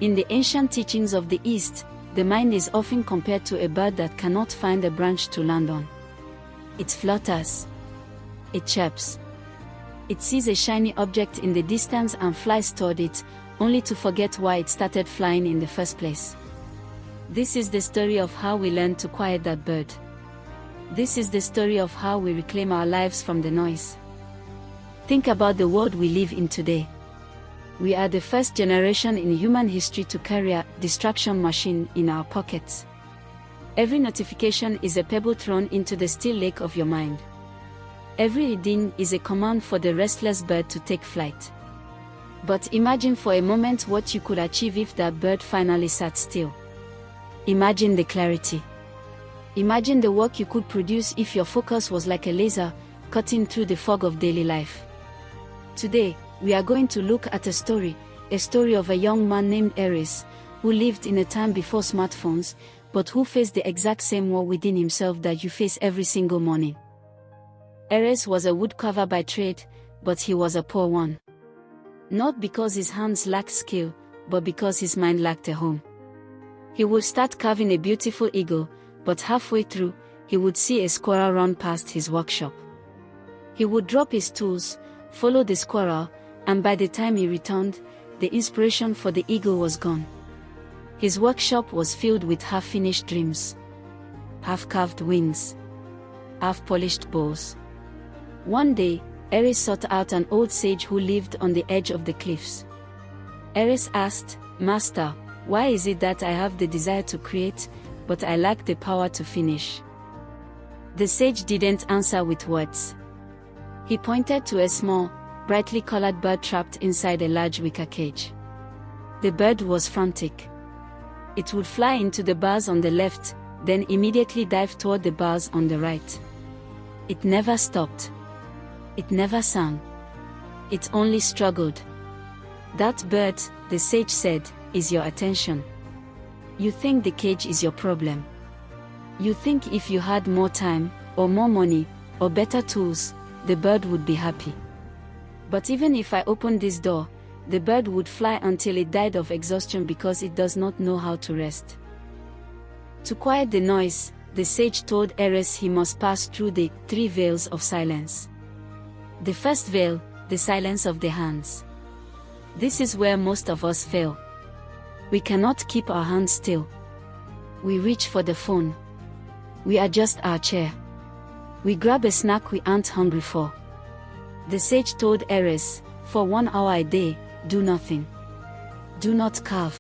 In the ancient teachings of the East, the mind is often compared to a bird that cannot find a branch to land on. It flutters. It chirps. It sees a shiny object in the distance and flies toward it, only to forget why it started flying in the first place. This is the story of how we learn to quiet that bird. This is the story of how we reclaim our lives from the noise. Think about the world we live in today. We are the first generation in human history to carry a distraction machine in our pockets. Every notification is a pebble thrown into the still lake of your mind. Every ding is a command for the restless bird to take flight. But imagine for a moment what you could achieve if that bird finally sat still. Imagine the clarity. Imagine the work you could produce if your focus was like a laser, cutting through the fog of daily life. Today, we are going to look at a story of a young man named Aris, who lived in a time before smartphones, but who faced the exact same war within himself that you face every single morning. Aris was a woodcarver by trade, but he was a poor one. Not because his hands lacked skill, but because his mind lacked a home. He would start carving a beautiful eagle, but halfway through, he would see a squirrel run past his workshop. He would drop his tools, follow the squirrel, and by the time he returned, the inspiration for the eagle was gone. His workshop was filled with half-finished dreams. Half-carved wings. Half-polished bows. One day, Aris sought out an old sage who lived on the edge of the cliffs. Aris asked, "Master, why is it that I have the desire to create, but I lack the power to finish?" The sage didn't answer with words. He pointed to a small, brightly colored bird trapped inside a large wicker cage. The bird was frantic. It would fly into the bars on the left, then immediately dive toward the bars on the right. It never stopped. It never sang. It only struggled. "That bird," the sage said, "is your attention. You think the cage is your problem. You think if you had more time, or more money, or better tools, the bird would be happy. But even if I opened this door, the bird would fly until it died of exhaustion because it does not know how to rest." To quiet the noise, the sage told Aris he must pass through the 3 veils of silence. The first veil, the silence of the hands. This is where most of us fail. We cannot keep our hands still. We reach for the phone. We adjust our chair. We grab a snack we aren't hungry for. The sage told Aris, "For 1 hour a day, do nothing. Do not carve.